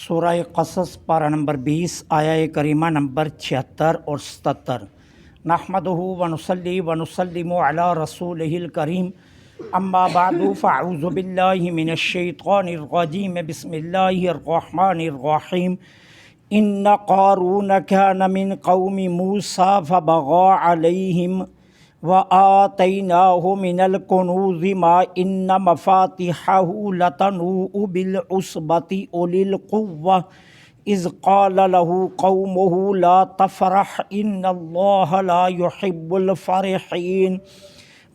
سورہ قصص پارہ نمبر 20 آیہ کریمہ نمبر 76 اور 77۔ نحمدہ ونصلی ونسلم علی رسولہ الکریم، اما بعد فاعوذ باللہ من الشیطان الرجیم، بسم اللہ الرحمن الرحیم۔ ان قارون کان من قوم موسیٰ فبغى علیہم وآتیناہ من الکنوز ما ان مفاتحہ لتنوء بالعصبة اولي القوة اذ قال له قومه لا تفرح ان اللہ لا يحب الفرحین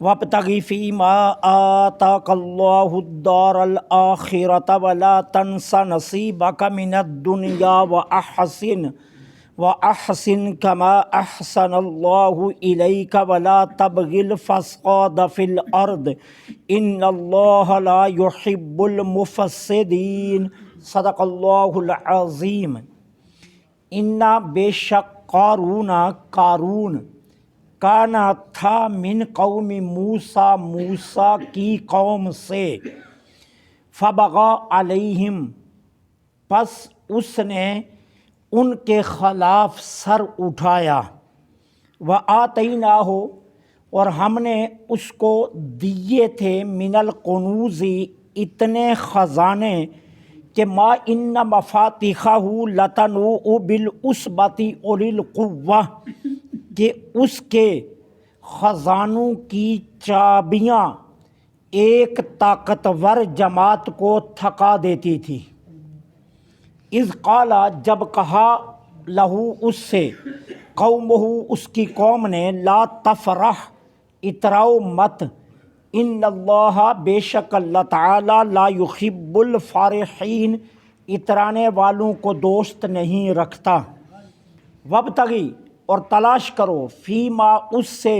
وابتغ فیما آتاک اللہ الدار الآخرة ولا تنس نصیبک من الدنیا وأحسن كما أحسن الله إليك ولا تبغ الفساد في الأرض إن الله لا يحب المفسدين۔ صدق اللہ العظیم۔ انا بے شک قارون کانا تھا من قوم موسیٰ موسیٰ کی قوم سے، فبغى علیہم پس اس نے ان کے خلاف سر اٹھایا، وآتیناہ اور ہم نے اس کو دیے تھے من الکنوز اتنے خزانے کہ ما ان مفاتحہ لتنوء بالعصبة اولي القوة کہ اس کے خزانوں کی چابیاں ایک طاقتور جماعت کو تھکا دیتی تھی۔ اذ قال جب کہا لہو اس سے، قومہ اس کی قوم نے، لا تفرح اتراؤ مت، ان اللہ بے شک اللہ تعالی لا یحب الفارحین اترانے والوں کو دوست نہیں رکھتا، وابتغی اور تلاش کرو، فیما اس سے،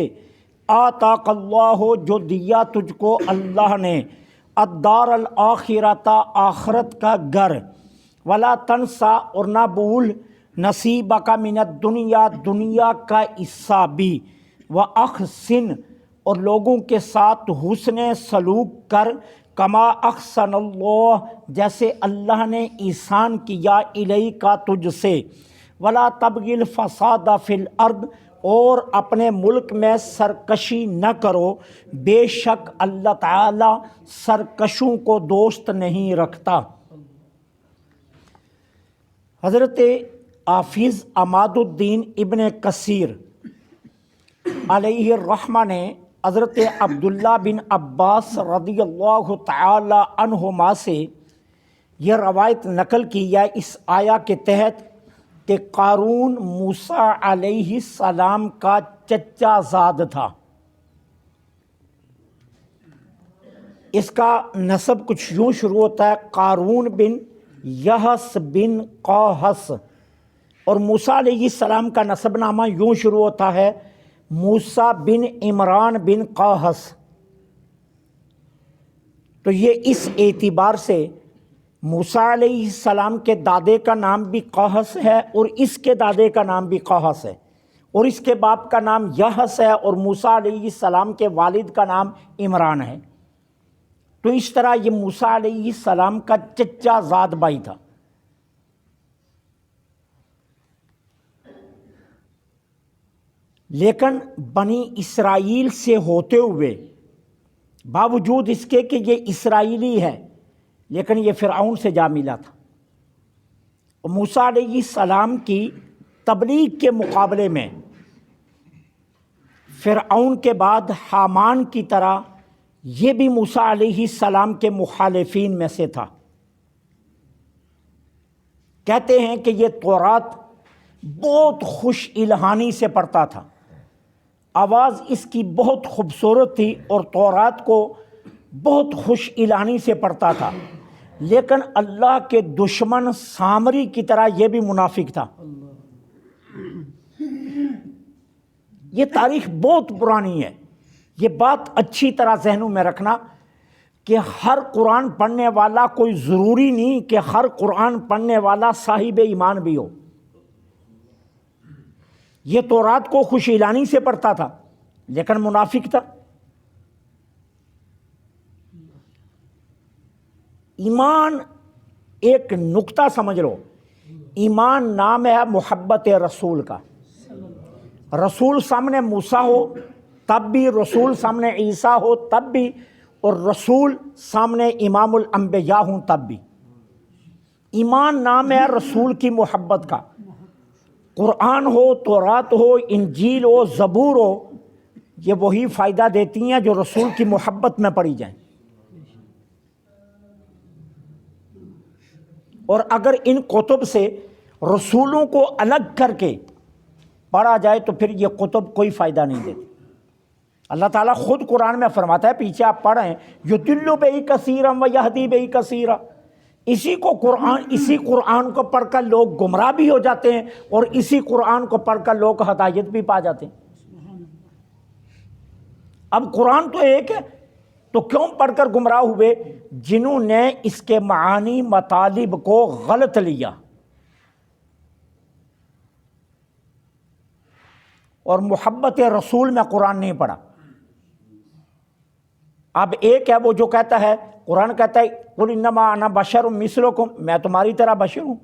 آتاک اللہ جو دیا تجھ کو اللہ نے، الدار الآخرۃ آخرت کا گھر، ولا تنسا اور نہ بھول، نصیبک من الدنیا دنیا کا حصہ بھی، واحسن اور لوگوں کے ساتھ حسن سلوک کر، کما احسن اللہ جیسے اللہ نے احسان کیا، الیک تجھ سے، ولا تبغی الفساد فی الارض اور اپنے ملک میں سرکشی نہ کرو، بے شک اللہ تعالی سرکشوں کو دوست نہیں رکھتا۔ حضرت حافظ عماد الدین ابن کثیر علیہ الرحمہ نے حضرت عبداللہ بن عباس رضی اللہ تعالی عنہما سے یہ روایت نقل کی ہے اس آیا کے تحت کہ قارون موسیٰ علیہ السلام کا چچا زاد تھا۔ اس کا نسب کچھ یوں شروع ہوتا ہے، قارون بن یحس بن قاہس، اور موسیٰ علیہ السلام کا نسب نامہ یوں شروع ہوتا ہے، موسیٰ بن عمران بن قاہس۔ تو یہ اس اعتبار سے موسیٰ علیہ السلام کے دادے کا نام بھی قاہس ہے اور اس کے دادے کا نام بھی قاہس ہے، اور اس کے باپ کا نام یحس ہے اور موسیٰ علیہ السلام کے والد کا نام عمران ہے۔ تو اس طرح یہ موسیٰ علیہ السلام کا چچا زاد بھائی تھا۔ لیکن بنی اسرائیل سے ہوتے ہوئے، باوجود اس کے کہ یہ اسرائیلی ہے، لیکن یہ فرعون سے جا ملا تھا۔ موسیٰ علیہ السلام کی تبلیغ کے مقابلے میں فرعون کے بعد حامان کی طرح یہ بھی موسیٰ علیہ السلام کے مخالفین میں سے تھا۔ کہتے ہیں کہ یہ تورات بہت خوش الہانی سے پڑھتا تھا، آواز اس کی بہت خوبصورت تھی اور تورات کو بہت خوش الہانی سے پڑھتا تھا، لیکن اللہ کے دشمن سامری کی طرح یہ بھی منافق تھا۔ یہ تاریخ بہت پرانی ہے، یہ بات اچھی طرح ذہنوں میں رکھنا کہ ہر قرآن پڑھنے والا کوئی ضروری نہیں کہ ہر قرآن پڑھنے والا صاحب ایمان بھی ہو۔ یہ تورات کو خوش اعلانی سے پڑھتا تھا لیکن منافق تھا۔ ایمان ایک نقطہ سمجھ لو، ایمان نام ہے محبت رسول کا۔ رسول سامنے موسیٰ ہو تب بھی، رسول سامنے عیسیٰ ہو تب بھی، اور رسول سامنے امام الانبیاء ہوں تب بھی۔ ایمان نام ہے رسول کی محبت کا۔ قرآن ہو، تورات ہو، انجیل ہو، زبور ہو، یہ وہی فائدہ دیتی ہیں جو رسول کی محبت میں پڑھی جائیں۔ اور اگر ان کتب سے رسولوں کو الگ کر کے پڑھا جائے تو پھر یہ کتب کوئی فائدہ نہیں دیتی۔ اللہ تعالیٰ خود قرآن میں فرماتا ہے، پیچھے آپ پڑھیں، یضل بہ کثیرا ویہدی بہ کثیرا، اسی قرآن کو پڑھ کر لوگ گمراہ بھی ہو جاتے ہیں اور اسی قرآن کو پڑھ کر لوگ ہدایت بھی پا جاتے ہیں۔ اب قرآن تو ایک ہے، تو کیوں پڑھ کر گمراہ ہوئے؟ جنہوں نے اس کے معانی مطالب کو غلط لیا اور محبت رسول میں قرآن نہیں پڑھا۔ اب ایک ہے وہ جو کہتا ہے، قرآن کہتا ہے قل انما انا بشر مثلکم، میں تمہاری طرح بشر ہوں۔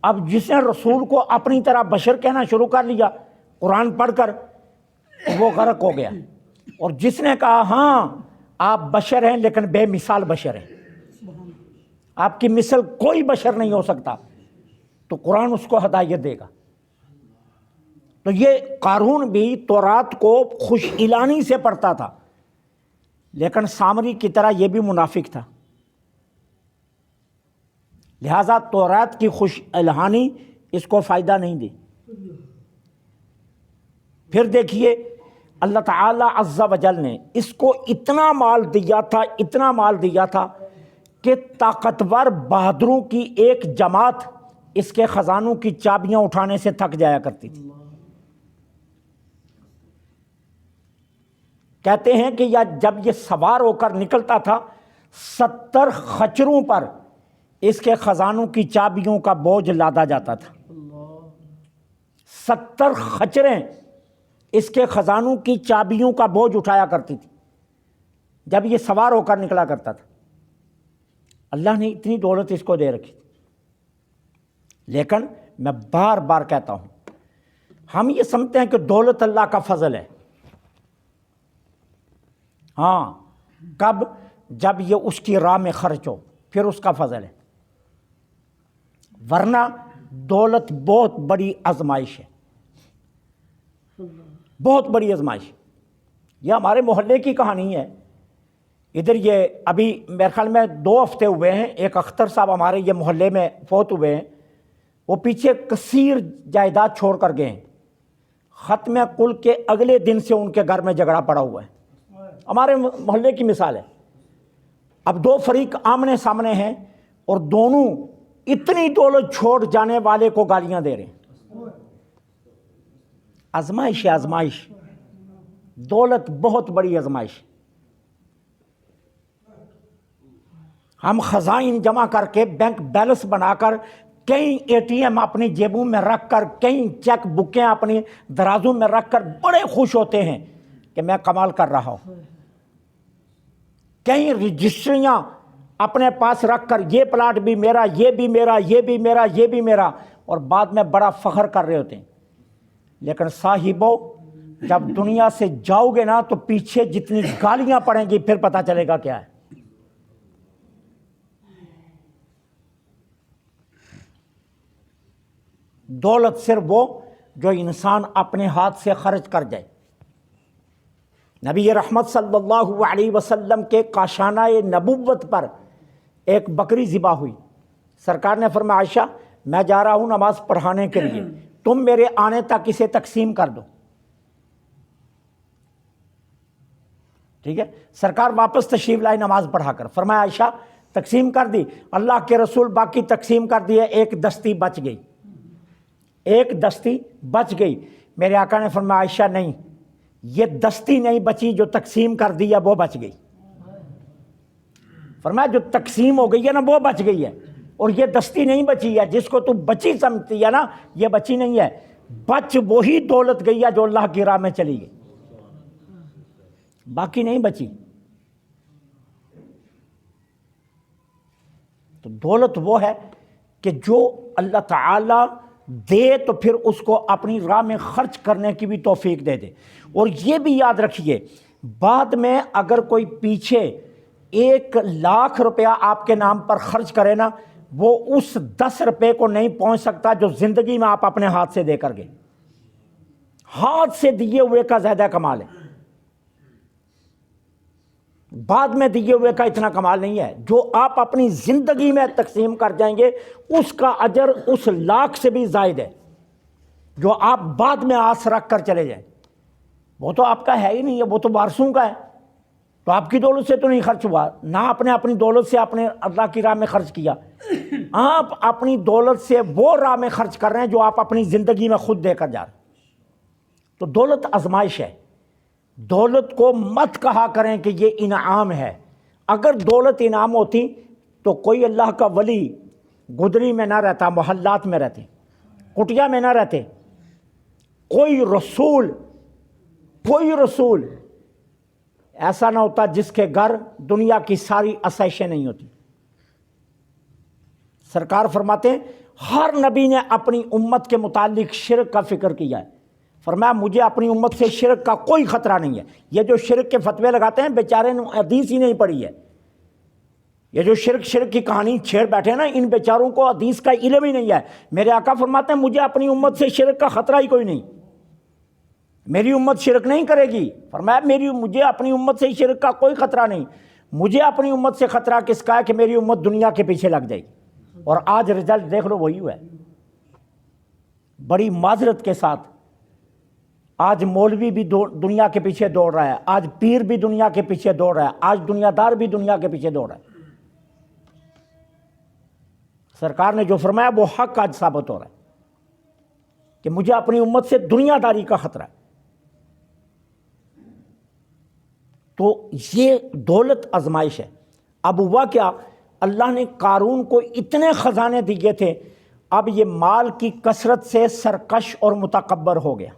اب جس نے رسول کو اپنی طرح بشر کہنا شروع کر لیا قرآن پڑھ کر، وہ غرق ہو گیا۔ اور جس نے کہا ہاں آپ بشر ہیں لیکن بے مثال بشر ہیں، آپ کی مثل کوئی بشر نہیں ہو سکتا، تو قرآن اس کو ہدایت دے گا۔ تو یہ قارون بھی تورات کو خوش اعلانی سے پڑھتا تھا، لیکن سامری کی طرح یہ بھی منافق تھا، لہذا تورات کی خوش الہانی اس کو فائدہ نہیں دی۔ پھر دیکھیے اللہ تعالیٰ عز و جل نے اس کو اتنا مال دیا تھا کہ طاقتور بہادروں کی ایک جماعت اس کے خزانوں کی چابیاں اٹھانے سے تھک جایا کرتی تھی۔ کہتے ہیں کہ جب یہ سوار ہو کر نکلتا تھا 70 خچروں پر اس کے خزانوں کی چابیوں کا بوجھ لادا جاتا تھا۔ 70 خچریں اس کے خزانوں کی چابیوں کا بوجھ اٹھایا کرتی تھی جب یہ سوار ہو کر نکلا کرتا تھا۔ اللہ نے اتنی دولت اس کو دے رکھی تھی، لیکن میں بار بار کہتا ہوں، ہم یہ سمجھتے ہیں کہ دولت اللہ کا فضل ہے۔ ہاں، کب؟ جب یہ اس کی راہ میں خرچ ہو، پھر اس کا فضل ہے، ورنہ دولت بہت بڑی آزمائش ہے، بہت بڑی آزمائش۔ یہ ہمارے محلے کی کہانی ہے۔ ادھر یہ ابھی میرے خیال میں 2 ہفتے ہوئے ہیں، ایک اختر صاحب ہمارے یہ محلے میں فوت ہوئے ہیں، وہ پیچھے کثیر جائیداد چھوڑ کر گئے ہیں۔ ختم کل کے اگلے دن سے ان کے گھر میں جھگڑا پڑا ہوا ہے، ہمارے محلے کی مثال ہے۔ اب 2 فریق آمنے سامنے ہیں اور دونوں اتنی دولت چھوڑ جانے والے کو گالیاں دے رہے ہیں۔ آزمائش ہے، آزمائش، دولت بہت بڑی آزمائش۔ ہم خزائن جمع کر کے، بینک بیلنس بنا کر، کئی ATM اپنی جیبوں میں رکھ کر، کئی چیک بکیں اپنی درازوں میں رکھ کر بڑے خوش ہوتے ہیں کہ میں کمال کر رہا ہوں۔ کئی رجسٹریاں اپنے پاس رکھ کر، یہ پلاٹ بھی میرا، یہ بھی میرا، یہ بھی میرا، یہ بھی میرا، اور بعد میں بڑا فخر کر رہے ہوتے ہیں۔ لیکن صاحبو، جب دنیا سے جاؤ گے نا تو پیچھے جتنی گالیاں پڑیں گی پھر پتہ چلے گا کیا ہے۔ دولت صرف وہ جو انسان اپنے ہاتھ سے خرچ کر جائے۔ نبی رحمت صلی اللہ علیہ وسلم کے کاشانہ نبوت پر ایک بکری ذبح ہوئی۔ سرکار نے فرمایا عائشہ میں جا رہا ہوں نماز پڑھانے کے لیے، تم میرے آنے تک اسے تقسیم کر دو۔ ٹھیک ہے، سرکار واپس تشریف لائے نماز پڑھا کر، فرمایا عائشہ تقسیم کر دی؟ اللہ کے رسول باقی تقسیم کر دیے، ایک دستی بچ گئی، ایک دستی بچ گئی۔ میرے آقا نے فرمایا عائشہ نہیں، یہ دستی نہیں بچی، جو تقسیم کر دی ہے وہ بچ گئی۔ فرمایا جو تقسیم ہو گئی ہے نا وہ بچ گئی ہے، اور یہ دستی نہیں بچی ہے، جس کو تو بچی سمجھتی ہے نا، یہ بچی نہیں ہے۔ بچ وہی دولت گئی ہے جو اللہ کی راہ میں چلی گئی، باقی نہیں بچی۔ تو دولت وہ ہے کہ جو اللہ تعالیٰ دے تو پھر اس کو اپنی راہ میں خرچ کرنے کی بھی توفیق دے دے۔ اور یہ بھی یاد رکھیے، بعد میں اگر کوئی پیچھے 1,00,000 روپیہ آپ کے نام پر خرچ کرے نا، وہ اس 10 روپے کو نہیں پہنچ سکتا جو زندگی میں آپ اپنے ہاتھ سے دے کر گئے۔ ہاتھ سے دیے ہوئے کا زیادہ کمال ہے، بعد میں دیے ہوئے کا اتنا کمال نہیں ہے۔ جو آپ اپنی زندگی میں تقسیم کر جائیں گے اس کا اجر اس 1,00,000 سے بھی زائد ہے جو آپ بعد میں آس رکھ کر چلے جائیں۔ وہ تو آپ کا ہے ہی نہیں ہے، وہ تو وارثوں کا ہے، تو آپ کی دولت سے تو نہیں خرچ ہوا، نہ آپ نے اپنی دولت سے اپنے اللہ کی راہ میں خرچ کیا۔ آپ اپنی دولت سے وہ راہ میں خرچ کر رہے ہیں جو آپ اپنی زندگی میں خود دے کر جا رہے ہیں۔ تو دولت آزمائش ہے، دولت کو مت کہا کریں کہ یہ انعام ہے۔ اگر دولت انعام ہوتی تو کوئی اللہ کا ولی گدری میں نہ رہتا، محلات میں رہتے، کٹیا میں نہ رہتے، کوئی رسول ایسا نہ ہوتا جس کے گھر دنیا کی ساری آسائشیں نہیں ہوتی۔ سرکار فرماتے ہیں ہر نبی نے اپنی امت کے متعلق شرک کا فکر کیا ہے، فرمایا مجھے اپنی امت سے شرک کا کوئی خطرہ نہیں ہے۔ یہ جو شرک کے فتوے لگاتے ہیں بیچارے نے حدیث ہی نہیں پڑھی ہے، یہ جو شرک کی کہانی چھیڑ بیٹھے ہیں نا، ان بیچاروں کو حدیث کا علم ہی نہیں ہے۔ میرے آقا فرماتے ہیں مجھے اپنی امت سے شرک کا خطرہ ہی کوئی نہیں، میری امت شرک نہیں کرے گی۔ فرمایا مجھے اپنی امت سے شرک کا کوئی خطرہ نہیں، مجھے اپنی امت سے خطرہ کس کا ہے کہ میری امت دنیا کے پیچھے لگ جائے گی۔ اور آج رزلٹ دیکھ لو، وہی ہوا ہے۔ بڑی معذرت کے ساتھ آج مولوی بھی دنیا کے پیچھے دوڑ رہا ہے، آج پیر بھی دنیا کے پیچھے دوڑ رہا ہے، آج دنیا دار بھی دنیا کے پیچھے دوڑ رہا ہے۔ سرکار نے جو فرمایا وہ حق آج ثابت ہو رہا ہے کہ مجھے اپنی امت سے دنیا داری کا خطرہ ہے۔ تو یہ دولت آزمائش ہے۔ اب ہوا کیا، اللہ نے قارون کو اتنے خزانے دیے تھے، اب یہ مال کی کثرت سے سرکش اور متکبر ہو گیا۔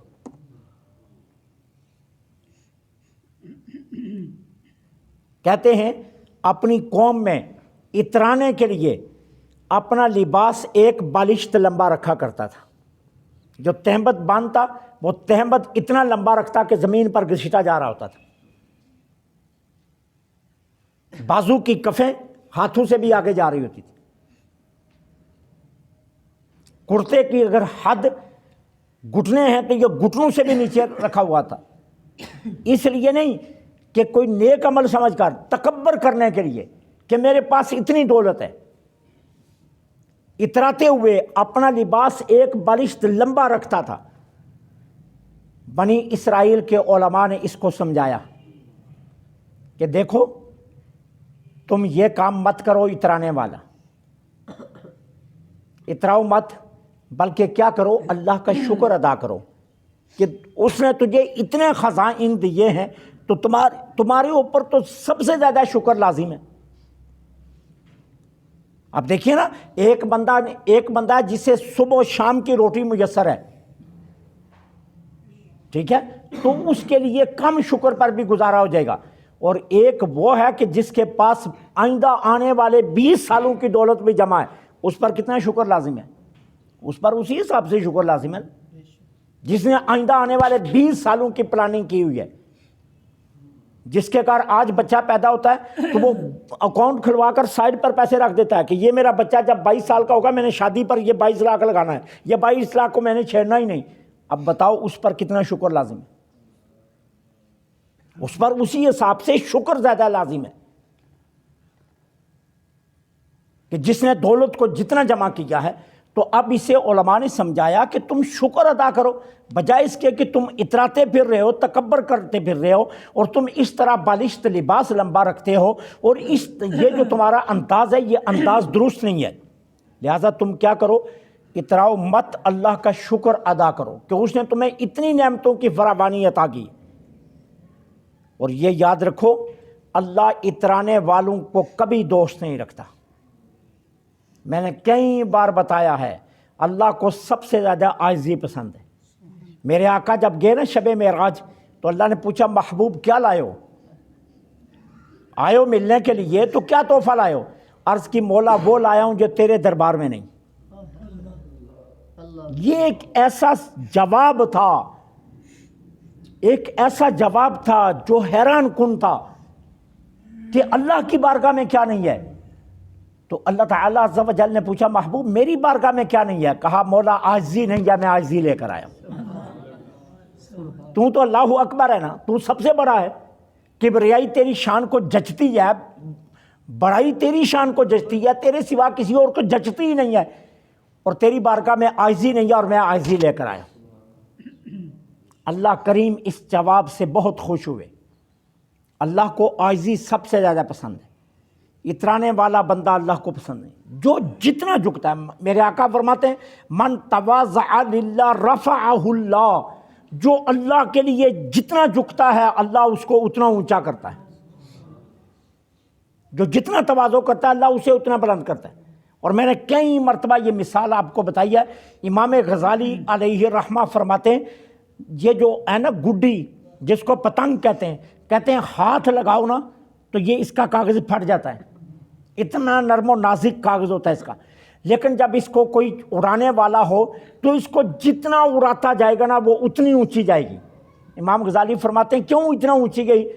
کہتے ہیں اپنی قوم میں اترانے کے لیے اپنا لباس ایک بالشت لمبا رکھا کرتا تھا، جو تہمت باندھتا وہ تہمت اتنا لمبا رکھتا کہ زمین پر گھسیٹا جا رہا ہوتا تھا۔ بازو کی کفیں ہاتھوں سے بھی آگے جا رہی ہوتی تھی۔ کرتے کی اگر حد گھٹنے ہیں تو یہ گھٹنوں سے بھی نیچے رکھا ہوا تھا، اس لیے نہیں کہ کوئی نیک عمل سمجھ کر، تکبر کرنے کے لیے کہ میرے پاس اتنی دولت ہے۔ اتراتے ہوئے اپنا لباس ایک بالشت لمبا رکھتا تھا۔ بنی اسرائیل کے علماء نے اس کو سمجھایا کہ دیکھو تم یہ کام مت کرو اترانے والا، اتراؤ مت، بلکہ کیا کرو، اللہ کا شکر ادا کرو کہ اس نے تجھے اتنے خزائن دیے ہیں، تو تمہارے اوپر تو سب سے زیادہ شکر لازم ہے۔ اب دیکھیے نا، ایک بندہ ہے جسے صبح و شام کی روٹی میسر ہے، ٹھیک ہے، تو اس کے لیے کم شکر پر بھی گزارا ہو جائے گا، اور ایک وہ ہے کہ جس کے پاس آئندہ آنے والے 20 سالوں کی دولت بھی جمع ہے، اس پر کتنا شکر لازم ہے؟ اس پر اسی حساب سے شکر لازم ہے جس نے آئندہ آنے والے 20 سالوں کی پلاننگ کی ہوئی ہے۔ جس کے کار آج بچہ پیدا ہوتا ہے تو وہ اکاؤنٹ کھلوا کر سائڈ پر پیسے رکھ دیتا ہے کہ یہ میرا بچہ جب 22 سال کا ہوگا میں نے شادی پر یہ 22 لاکھ لگانا ہے، یہ 22 لاکھ کو میں نے چھیڑنا ہی نہیں۔ اب بتاؤ اس پر کتنا شکر لازم ہے؟ اس پر اسی حساب سے شکر زیادہ لازم ہے کہ جس نے دولت کو جتنا جمع کیا ہے۔ تو اب اسے علماء نے سمجھایا کہ تم شکر ادا کرو، بجائے اس کے کہ تم اتراتے پھر رہے ہو، تکبر کرتے پھر رہے ہو، اور تم اس طرح بالشت لباس لمبا رکھتے ہو، اور یہ جو تمہارا انداز ہے یہ انداز درست نہیں ہے۔ لہٰذا تم کیا کرو، اتراؤ مت، اللہ کا شکر ادا کرو کہ اس نے تمہیں اتنی نعمتوں کی فراوانی عطا کی۔ اور یہ یاد رکھو، اللہ اترانے والوں کو کبھی دوست نہیں رکھتا۔ میں نے کئی بار بتایا ہے، اللہ کو سب سے زیادہ عاجزی پسند ہے۔ میرے آقا جب گئے نا شب معراج تو اللہ نے پوچھا محبوب کیا لائے ہو؟ آئے ہو ملنے کے لیے تو کیا تحفہ لائے ہو؟ عرض کی مولا وہ لایا ہوں جو تیرے دربار میں نہیں۔ یہ ایک ایسا جواب تھا، ایک ایسا جواب تھا جو حیران کن تھا کہ اللہ کی بارگاہ میں کیا نہیں ہے؟ تو اللہ تعالیٰ عز و جل نے پوچھا محبوب میری بارگاہ میں کیا نہیں ہے؟ کہا مولا عاجزی نہیں ہے، میں عاجزی لے کر آیا ہوں۔ تو اللہ اکبر ہے نا، تو سب سے بڑا ہے، کبریائی تیری شان کو جچتی ہے، بڑائی تیری شان کو جچتی ہے، تیرے سوا کسی اور کو جچتی ہی نہیں ہے، اور تیری بارگاہ میں عاجزی نہیں ہے اور میں عاجزی لے کر آیا ہوں۔ اللہ کریم اس جواب سے بہت خوش ہوئے۔ اللہ کو عاجزی سب سے زیادہ پسند ہے، اترانے والا بندہ اللہ کو پسند نہیں، جو جتنا جھکتا ہے۔ میرے آقا فرماتے ہیں من تواضع للہ رفعہ اللہ، جو اللہ کے لیے جتنا جھکتا ہے اللہ اس کو اتنا اونچا کرتا ہے، جو جتنا تواضع کرتا ہے اللہ اسے اتنا بلند کرتا ہے۔ اور میں نے کئی مرتبہ یہ مثال آپ کو بتائی ہے۔ امام غزالی علیہ الرحمہ فرماتے ہیں یہ جو ہے نا گڈی جس کو پتنگ کہتے ہیں ہاتھ لگاؤ نا تو یہ اس کا کاغذ پھٹ جاتا ہے، اتنا نرم و نازک کاغذ ہوتا ہے اس کا، لیکن جب اس کو کوئی اڑانے والا ہو تو اس کو جتنا اڑاتا جائے گا نا وہ اتنی اونچی جائے گی۔ امام غزالی فرماتے ہیں کیوں اتنا اونچی گئی؟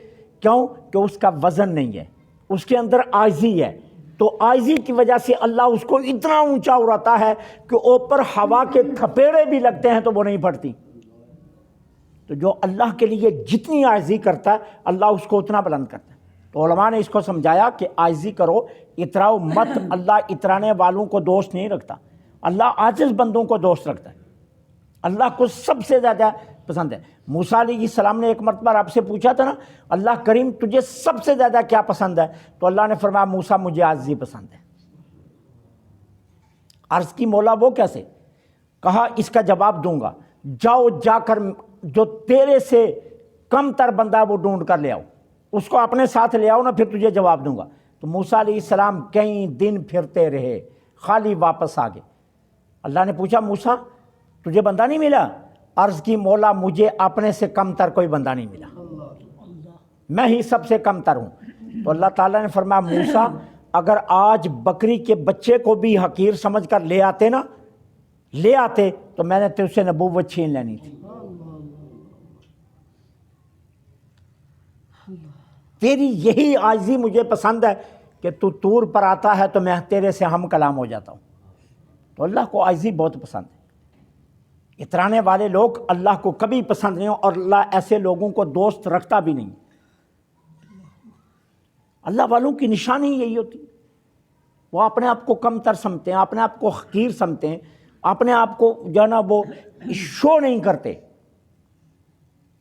کیوں کہ اس کا وزن نہیں ہے، اس کے اندر عاجزی ہے، تو عاجزی کی وجہ سے اللہ اس کو اتنا اونچا اڑاتا ہے کہ اوپر ہوا کے تھپیڑے بھی لگتے ہیں تو وہ نہیں پھٹتی۔ تو جو اللہ کے لیے جتنی عاجزی کرتا ہے اللہ اس کو اتنا بلند کرتا ہے۔ تو علماء نے اس کو سمجھایا کہ عاجزی کرو، اتراؤ مت۔ اللہ اترانے والوں کو دوست نہیں رکھتا، اللہ عاجز بندوں کو دوست رکھتا ہے۔ اللہ کو سب سے زیادہ پسند ہے۔ موسیٰ علیہ السلام نے ایک مرتبہ آپ سے پوچھا تھا نا اللہ کریم تجھے سب سے زیادہ کیا پسند ہے؟ تو اللہ نے فرمایا موسیٰ مجھے عاجزی پسند ہے۔ عرض کی مولا وہ کیسے؟ کہا اس کا جواب دوں گا، جاؤ جا کر جو تیرے سے کم تر بندہ ہے وہ ڈھونڈ کر لے آؤ، اس کو اپنے ساتھ لے آؤ نا، پھر تجھے جواب دوں گا۔ تو موسیٰ علیہ السلام کئی دن پھرتے رہے، خالی واپس آ گئے۔ اللہ نے پوچھا موسیٰ تجھے بندہ نہیں ملا؟ عرض کی مولا مجھے اپنے سے کم تر کوئی بندہ نہیں ملا، میں ہی سب سے کم تر ہوں۔ تو اللہ تعالیٰ نے فرمایا موسیٰ اگر آج بکری کے بچے کو بھی حقیر سمجھ کر لے آتے تو میں نے تجھ سے نبوت چھین لینی تھی۔ تیری یہی عاجزی مجھے پسند ہے کہ تو طور پر آتا ہے تو میں تیرے سے ہم کلام ہو جاتا ہوں۔ تو اللہ کو عاجزی بہت پسند ہے۔ اترانے والے لوگ اللہ کو کبھی پسند نہیں، اور اللہ ایسے لوگوں کو دوست رکھتا بھی نہیں۔ اللہ والوں کی نشانی یہی ہوتی، وہ اپنے آپ کو کم تر سمجھتے ہیں، اپنے آپ کو حقیر سمجھتے ہیں، اپنے آپ کو جو ہے نا وہ شو نہیں کرتے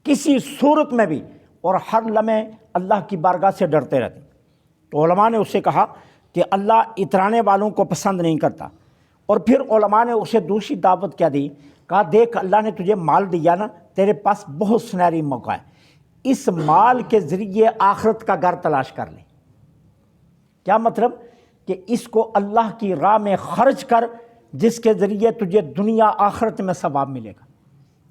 کسی صورت میں بھی، اور ہر لمحے اللہ کی بارگاہ سے ڈرتے رہتے۔ تو علماء نے اس سے کہا کہ اللہ اترانے والوں کو پسند نہیں کرتا۔ اور پھر علماء نے اسے دوسری دعوت کیا دی، کہا دیکھ اللہ نے تجھے مال دیا نا، تیرے پاس بہت سنہری موقع ہے، اس مال کے ذریعے آخرت کا گھر تلاش کر لے۔ کیا مطلب؟ کہ اس کو اللہ کی راہ میں خرچ کر، جس کے ذریعے تجھے دنیا آخرت میں ثواب ملے گا،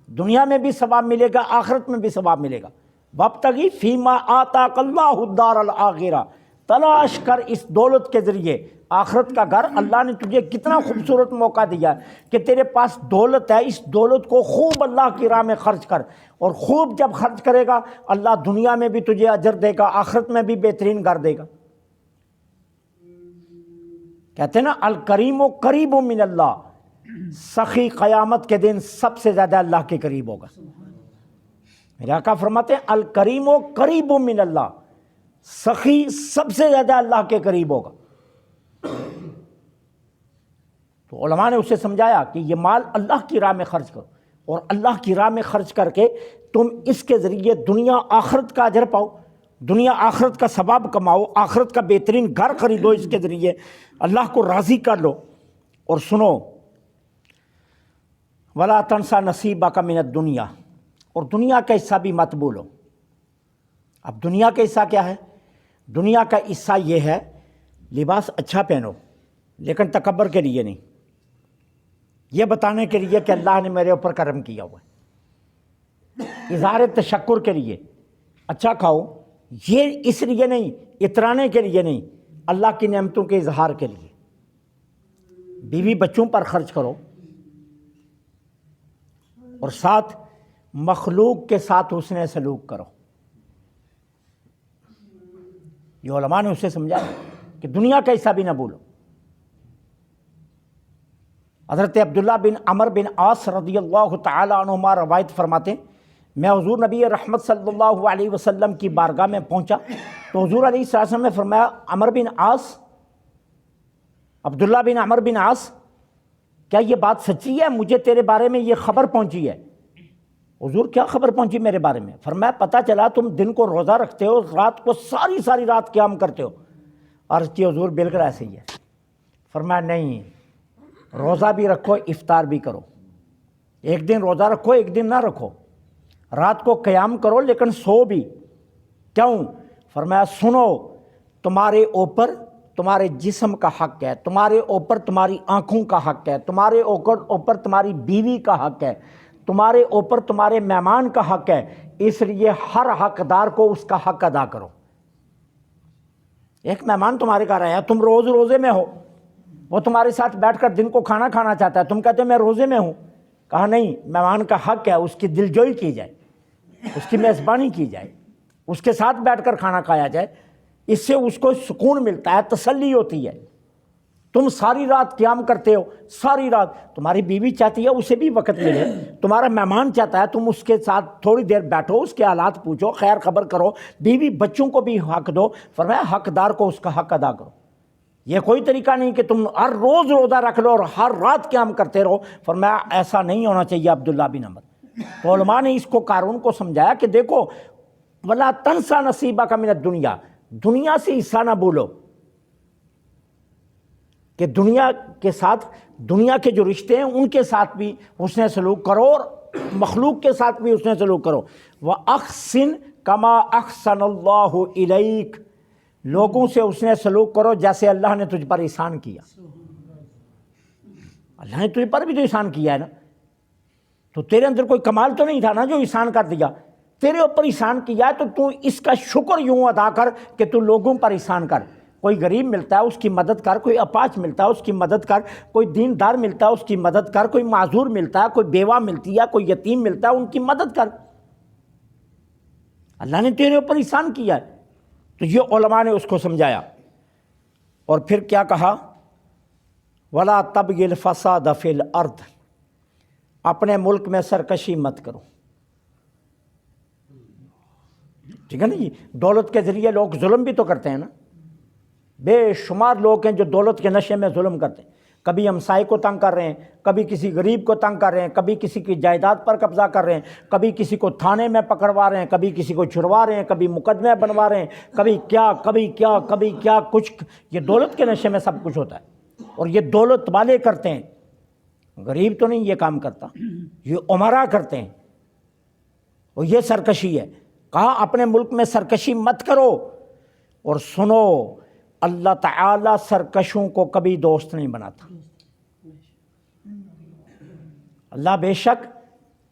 دنیا میں بھی ثواب ملے گا، آخرت میں بھی ثواب ملے گا۔ وابتغی فیما آتاک اللہ الدار الآخرہ، تلاش کر اس دولت کے ذریعے آخرت کا گھر۔ اللہ نے تجھے کتنا خوبصورت موقع دیا کہ تیرے پاس دولت ہے، اس دولت کو خوب اللہ کی راہ میں خرچ کر، اور خوب جب خرچ کرے گا اللہ دنیا میں بھی تجھے اجر دے گا، آخرت میں بھی بہترین گھر دے گا۔ کہتے ہیں نا الکریم و قریب من اللہ، سخی قیامت کے دن سب سے زیادہ اللہ کے قریب ہوگا۔ میرے آقا فرماتے ہیں الکریم و قریب من اللہ، سخی سب سے زیادہ اللہ کے قریب ہوگا۔ تو علماء نے اسے سمجھایا کہ یہ مال اللہ کی راہ میں خرچ کرو، اور اللہ کی راہ میں خرچ کر کے تم اس کے ذریعے دنیا آخرت کا اجر پاؤ، دنیا آخرت کا ثواب کماؤ، آخرت کا بہترین گھر خریدو، اس کے ذریعے اللہ کو راضی کر لو۔ اور سنو وَلَا تَنْسَ نَصِيبَكَ مِنَ الدُّنْيَا، اور دنیا کا حصہ بھی مت بھولو۔ اب دنیا کا حصہ کیا ہے؟ دنیا کا حصہ یہ ہے لباس اچھا پہنو، لیکن تکبر کے لیے نہیں، یہ بتانے کے لیے کہ اللہ نے میرے اوپر کرم کیا ہوا ہے، اظہار تشکر کے لیے۔ اچھا کھاؤ، یہ اس لیے نہیں، اترانے کے لیے نہیں، اللہ کی نعمتوں کے اظہار کے لیے، بیوی بچوں پر خرچ کرو، اور ساتھ مخلوق کے ساتھ حسن سلوک کرو۔ یہ علماء نے اسے سمجھا کہ دنیا کا حصہ بھی نہ بھولو۔ حضرت عبداللہ بن عمر بن عاص رضی اللہ تعالی عنہما روایت فرماتے ہیں، میں حضور نبی رحمت صلی اللہ علیہ وسلم کی بارگاہ میں پہنچا تو حضور علیہ السلام نے فرمایا، عمر بن عاص، عبداللہ بن عمر بن عاص، کیا یہ بات سچی ہے؟ مجھے تیرے بارے میں یہ خبر پہنچی ہے۔ حضور کیا خبر پہنچی میرے بارے میں؟ فرمایا پتہ چلا تم دن کو روزہ رکھتے ہو، رات کو ساری رات قیام کرتے ہو۔ عرض کی حضور بالکل ایسے ہی ہے۔ فرمایا نہیں، روزہ بھی رکھو، افطار بھی کرو، ایک دن روزہ رکھو ایک دن نہ رکھو، رات کو قیام کرو لیکن سو بھی۔ کیوں؟ فرمایا سنو، تمہارے اوپر تمہارے جسم کا حق ہے، تمہارے اوپر تمہاری آنکھوں کا حق ہے، تمہارے اوپر تمہاری بیوی کا حق ہے، تمہارے اوپر تمہارے مہمان کا حق ہے، اس لیے ہر حقدار کو اس کا حق ادا کرو۔ ایک مہمان تمہارے گھر آیا، تم روزے میں ہو، وہ تمہارے ساتھ بیٹھ کر دن کو کھانا کھانا چاہتا ہے، تم کہتے میں روزے میں ہوں۔ کہا نہیں، مہمان کا حق ہے اس کی دلجوئی کی جائے، اس کی میزبانی کی جائے، اس کے ساتھ بیٹھ کر کھانا کھایا جائے، اس سے اس کو سکون ملتا ہے، تسلی ہوتی ہے۔ تم ساری رات قیام کرتے ہو، ساری رات، تمہاری بیوی چاہتی ہے اسے بھی وقت ملے، تمہارا مہمان چاہتا ہے تم اس کے ساتھ تھوڑی دیر بیٹھو، اس کے حالات پوچھو، خیر خبر کرو، بیوی بچوں کو بھی حق دو۔ فرمایا حقدار کو اس کا حق ادا کرو۔ یہ کوئی طریقہ نہیں کہ تم ہر روز روزہ رکھ لو اور ہر رات قیام کرتے رہو۔ فرمایا ایسا نہیں ہونا چاہیے عبداللہ بن عمر۔ تو علماء نے اس کو قارون کو سمجھایا کہ دیکھو، وَلَا تَنْسَ نَصِيبَكَ مِنَ الدُّنْيَا، دنیا سے حصہ نہ بھولو، کہ دنیا کے ساتھ، دنیا کے جو رشتے ہیں ان کے ساتھ بھی حسن سلوک کرو اور مخلوق کے ساتھ بھی حسن سلوک کرو۔ وَأَحْسِن كَمَا أَحْسَنَ اللَّهُ إِلَيْكَ، لوگوں سے حسن سلوک کرو جیسے اللہ نے تجھ پر احسان کیا۔ اللہ نے تجھ پر بھی تو احسان کیا ہے نا، تو تیرے اندر کوئی کمال تو نہیں تھا نا جو احسان کر دیا؟ تیرے اوپر احسان کیا ہے تو اس کا شکر یوں ادا کر کہ تو لوگوں پر احسان کر۔ کوئی غریب ملتا ہے اس کی مدد کر، کوئی اپاہج ملتا ہے اس کی مدد کر، کوئی دیندار ملتا ہے اس کی مدد کر، کوئی معذور ملتا ہے، کوئی بیوہ ملتی ہے، کوئی یتیم ملتا ہے، ان کی مدد کر۔ اللہ نے تیرے اوپر احسان کیا ہے۔ تو یہ علماء نے اس کو سمجھایا، اور پھر کیا کہا؟ وَلَا تَبْغِ الْفَسَادَ فِي الْأَرْضِ، اپنے ملک میں سرکشی مت کرو۔ ٹھیک ہے نا جی؟ دولت کے ذریعے لوگ ظلم بھی تو کرتے ہیں نا، بے شمار لوگ ہیں جو دولت کے نشے میں ظلم کرتے ہیں، کبھی ہمسائے کو تنگ کر رہے ہیں، کبھی کسی غریب کو تنگ کر رہے ہیں، کبھی کسی کی جائیداد پر قبضہ کر رہے ہیں، کبھی کسی کو تھانے میں پکڑوا رہے ہیں، کبھی کسی کو چھڑوا رہے ہیں، کبھی مقدمے بنوا رہے ہیں، کبھی کیا کچھ۔ یہ دولت کے نشے میں سب کچھ ہوتا ہے، اور یہ دولت والے کرتے ہیں، غریب تو نہیں یہ کام کرتا، یہ امراء کرتے ہیں، اور یہ سرکشی ہے۔ کہا اپنے ملک میں سرکشی مت کرو، اور سنو اللہ تعالیٰ سرکشوں کو کبھی دوست نہیں بناتا۔ اللہ بے شک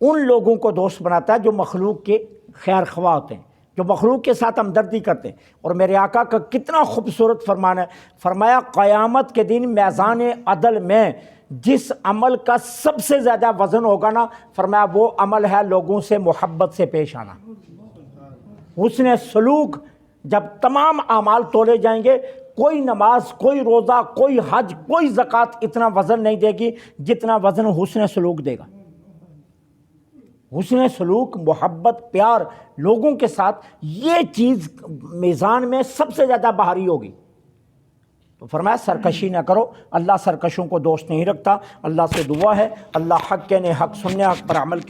ان لوگوں کو دوست بناتا ہے جو مخلوق کے خیر خواہ ہوتے ہیں، جو مخلوق کے ساتھ ہمدردی کرتے ہیں۔ اور میرے آقا کا کتنا خوبصورت فرمان ہے، فرمایا قیامت کے دن میزان عدل میں جس عمل کا سب سے زیادہ وزن ہوگا نا، فرمایا وہ عمل ہے لوگوں سے محبت سے پیش آنا، حسن سلوک۔ جب تمام اعمال تولے جائیں گے، کوئی نماز، کوئی روزہ، کوئی حج، کوئی زکوٰۃ اتنا وزن نہیں دے گی جتنا وزن حسن سلوک دے گا۔ حسن سلوک، محبت، پیار لوگوں کے ساتھ، یہ چیز میزان میں سب سے زیادہ بھاری ہوگی۔ تو فرمایا سرکشی نہ کرو، اللہ سرکشوں کو دوست نہیں رکھتا۔ اللہ سے دعا ہے اللہ حق کے نے حق سننے، حق پر عمل